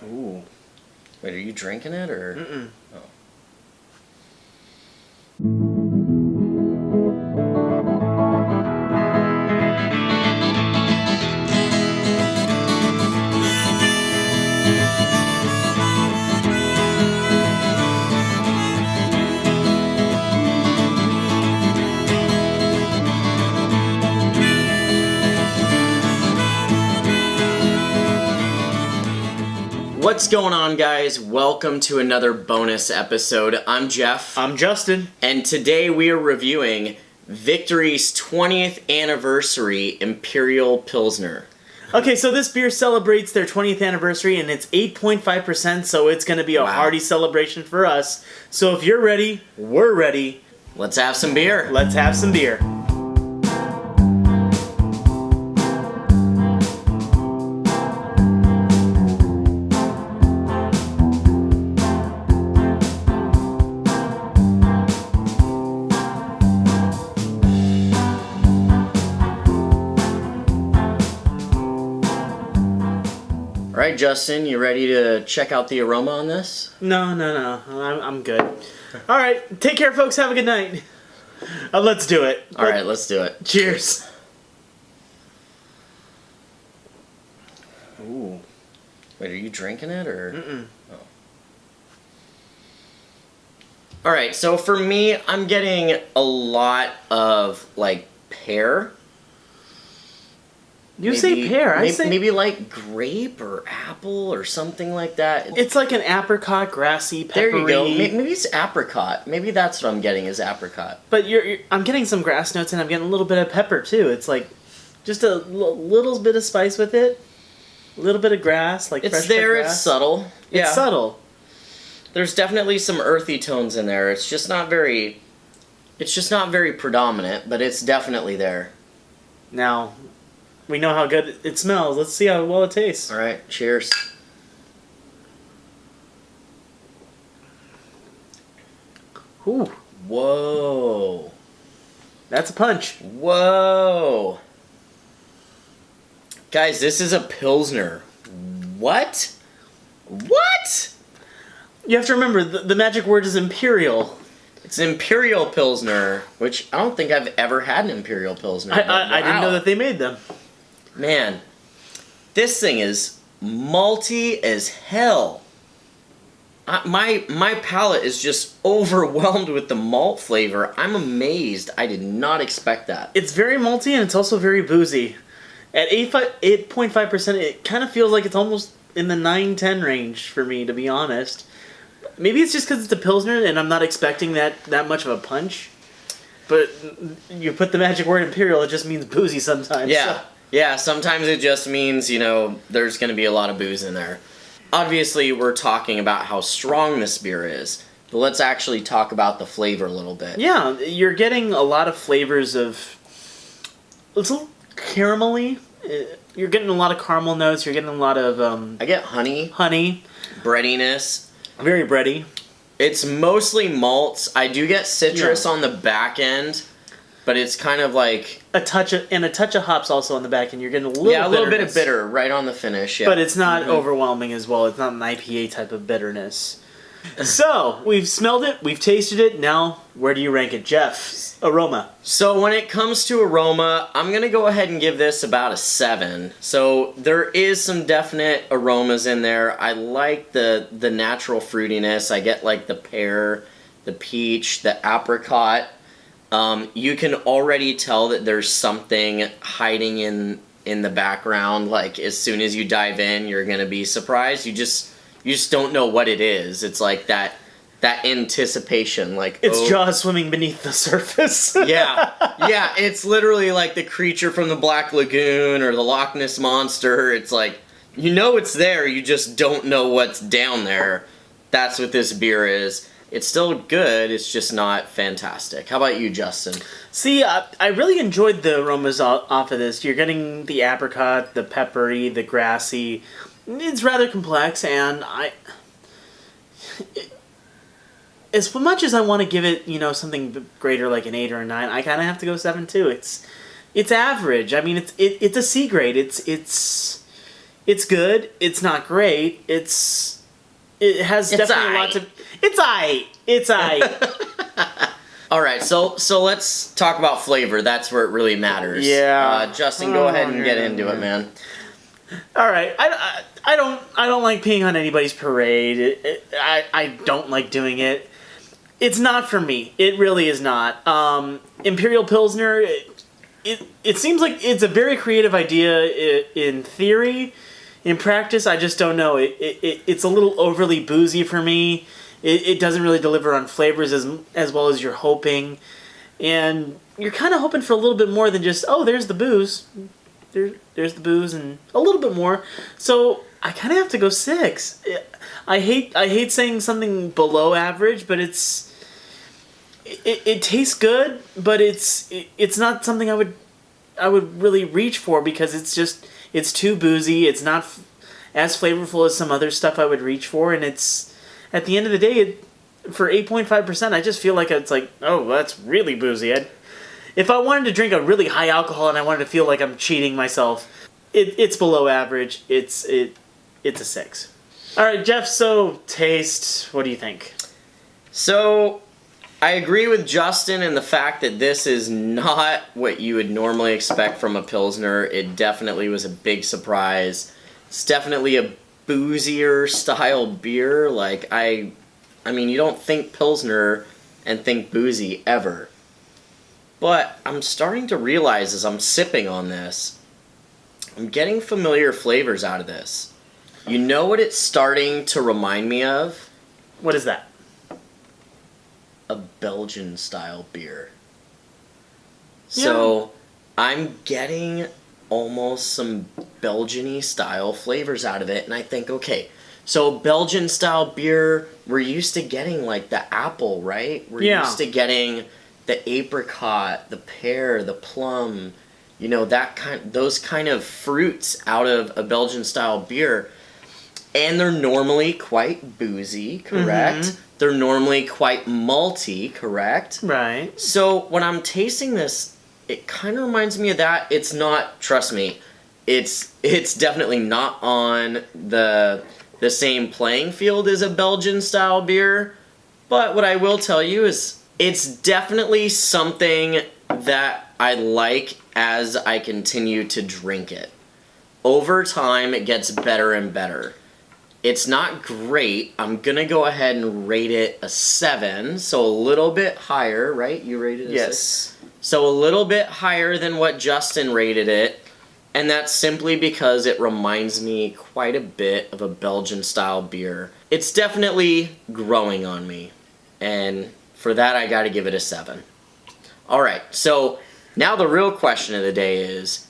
Ooh. Wait, are you drinking it or? Mm-mm. Oh. What's going on, guys? Welcome to another bonus episode. I'm Jeff. I'm Justin. And today we are reviewing Victory's 20th Anniversary Imperial Pilsner. Okay, so this beer celebrates their 20th anniversary, and it's 8.5%, so it's going to be a hearty celebration for us. So if you're ready, we're ready. Let's have some beer. Let's have some beer. All right, Justin, you ready to check out the aroma on this? No. I'm good. All right, take care, folks. Have a good night. Let's do it. All right, let's do it. Cheers. Ooh. Wait, are you drinking it or? Mm-mm. Oh. All right, so for me, I'm getting a lot of like pear. You say pear. I say maybe like grape or apple or something like that. it's like an apricot, grassy, peppery. There you go. Maybe it's apricot. Maybe that's what I'm getting is apricot. But I'm getting some grass notes, and I'm getting a little bit of pepper too. It's like just a little bit of spice with it, a little bit of grass, like It's fresh there. cut grass. It's subtle. Yeah. It's subtle. There's definitely some earthy tones in there. It's just not very. It's just not very predominant, but it's definitely there. Now, we know how good it smells. Let's see how well it tastes. All right. Cheers. Ooh, Whoa. that's a punch. Whoa. Guys, this is a Pilsner. What? What? You have to remember, the magic word is imperial. It's an Imperial Pilsner, which I don't think I've ever had an Imperial Pilsner. I didn't know that they made them. Man, this thing is malty as hell. My palate is just overwhelmed with the malt flavor. I'm amazed. I did not expect that. It's very malty, and it's also very boozy. At 8.5%, it kind of feels like it's almost in the 9-10 range for me, to be honest. Maybe it's just because it's a Pilsner, and I'm not expecting that much of a punch. But you put the magic word imperial, it just means boozy sometimes. Yeah. So. Yeah, sometimes it just means, there's going to be a lot of booze in there. Obviously, we're talking about how strong this beer is, but let's actually talk about the flavor a little bit. Yeah, you're getting a lot of flavors of... It's a little caramelly. You're getting a lot of caramel notes. You're getting a lot of... I get honey. Honey. Breadiness. Very bready. It's mostly malts. I do get citrus on the back end, but it's kind of like... A touch of hops also on the back end. You're getting a little bit of bitter right on the finish. Yeah. But it's not overwhelming as well. It's not an IPA type of bitterness. So, we've smelled it, we've tasted it, now where do you rank it, Jeff? Aroma. So when it comes to aroma, I'm going to go ahead and give this about a 7. So there is some definite aromas in there. I like the natural fruitiness. I get like the pear, the peach, the apricot. You can already tell that there's something hiding in the background. Like as soon as you dive in, you're going to be surprised. You just don't know what it is. It's like that anticipation, like it's Jaws swimming beneath the surface. yeah, it's literally like the creature from the Black Lagoon or the Loch Ness Monster. It's like, it's there, you just don't know what's down there. That's what this beer is. It's still good, it's just not fantastic. How about you, Justin? See, I really enjoyed the aromas off of this. You're getting the apricot, the peppery, the grassy. It's rather complex, and as much as I want to give it, something greater like an 8 or a 9, I kind of have to go 7 too. It's average. I mean, it's a C grade. It's It's good. It's not great. It has definitely lots of. It's aight. It's aight. All right, so let's talk about flavor. That's where it really matters. Yeah. Justin, go ahead and get into it, man. All right. I don't like peeing on anybody's parade. I don't like doing it. It's not for me. It really is not. Imperial Pilsner. It seems like it's a very creative idea in theory. In practice, I just don't know. It's a little overly boozy for me. It doesn't really deliver on flavors as well as you're hoping. And you're kind of hoping for a little bit more than just, oh, there's the booze. There's the booze and a little bit more. So I kind of have to go 6. I hate saying something below average, but it tastes good, but it's not something I would really reach for because it's too boozy. It's not as flavorful as some other stuff I would reach for, and it's at the end of the day, for 8.5%, I just feel like it's like, oh, that's really boozy. If I wanted to drink a really high alcohol and I wanted to feel like I'm cheating myself, it's below average. It's a 6. All right, Jeff. So taste. What do you think? So I agree with Justin in the fact that this is not what you would normally expect from a Pilsner. It definitely was a big surprise. It's definitely a boozier style beer. Like, I mean, you don't think Pilsner and think boozy ever. But I'm starting to realize as I'm sipping on this, I'm getting familiar flavors out of this. You know what it's starting to remind me of? What is that? A Belgian style beer. So I'm getting almost some Belgian-y style flavors out of it, and I think, okay, so Belgian style beer, we're used to getting like the apple, right? We're used to getting the apricot, the pear, the plum, you know, those kind of fruits out of a Belgian style beer. And they're normally quite boozy, correct? Mm-hmm. They're normally quite malty, correct? Right. So when I'm tasting this, it kind of reminds me of that. It's not, trust me, it's definitely not on the same playing field as a Belgian style beer. But what I will tell you is it's definitely something that I like as I continue to drink it. Over time, it gets better and better. It's not great. I'm going to go ahead and rate it a 7, so a little bit higher, right? You rated it a 6? So a little bit higher than what Justin rated it, and that's simply because it reminds me quite a bit of a Belgian-style beer. It's definitely growing on me, and for that I gotta give it a 7. Alright, so now the real question of the day is,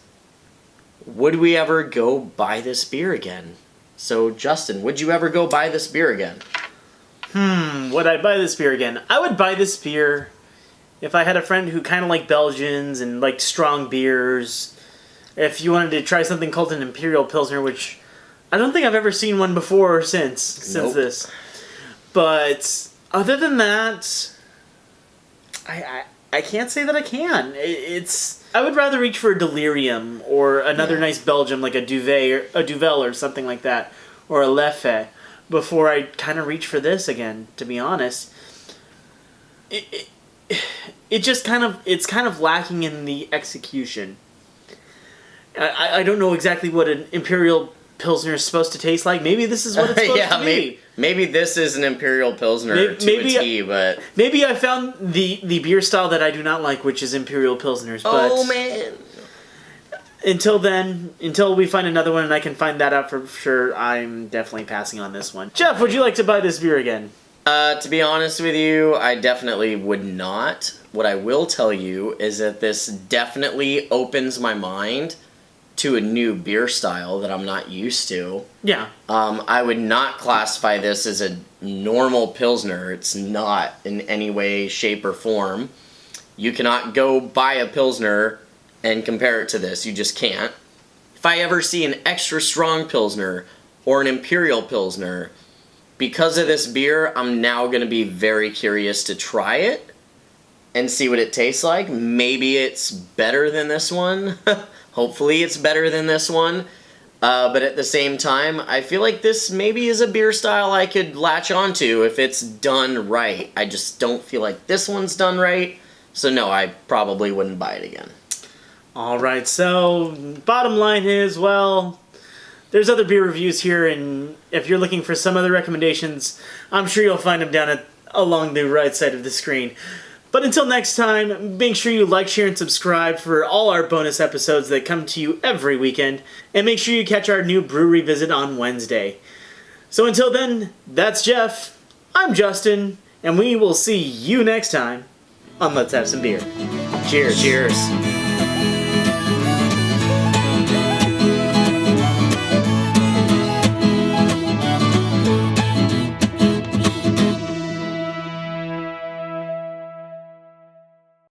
would we ever go buy this beer again? So Justin, would you ever go buy this beer again? Would I buy this beer again? I would buy this beer if I had a friend who kind of liked Belgians and liked strong beers. If you wanted to try something called an Imperial Pilsner, which I don't think I've ever seen one before or since this. But other than that, I can't say that I can. I would rather reach for a Delirium or another nice Belgium like a Duvel or something like that, or a Leffe, before I kind of reach for this again, to be honest. It's kind of lacking in the execution. I don't know exactly what an Imperial Pilsner is supposed to taste like. Maybe this is what it's supposed to be. Maybe this is an Imperial Pilsner to a T, but... Maybe I found the beer style that I do not like, which is Imperial Pilsners, but... Oh, man! Until we find another one and I can find that out for sure, I'm definitely passing on this one. Jeff, would you like to buy this beer again? To be honest with you, I definitely would not. What I will tell you is that this definitely opens my mind to a new beer style that I'm not used to. Yeah. I would not classify this as a normal Pilsner. It's not in any way, shape, or form. You cannot go buy a Pilsner and compare it to this. You just can't. If I ever see an extra strong Pilsner or an Imperial Pilsner, because of this beer, I'm now going to be very curious to try it and see what it tastes like. Maybe it's better than this one. Hopefully it's better than this one. But at the same time, I feel like this maybe is a beer style I could latch onto if it's done right. I just don't feel like this one's done right. So no, I probably wouldn't buy it again. Alright, so bottom line is, well, there's other beer reviews here, and if you're looking for some other recommendations, I'm sure you'll find them along the right side of the screen. But until next time, make sure you like, share, and subscribe for all our bonus episodes that come to you every weekend, and make sure you catch our new brewery visit on Wednesday. So until then, that's Jeff, I'm Justin, and we will see you next time on Let's Have Some Beer. Cheers. Cheers.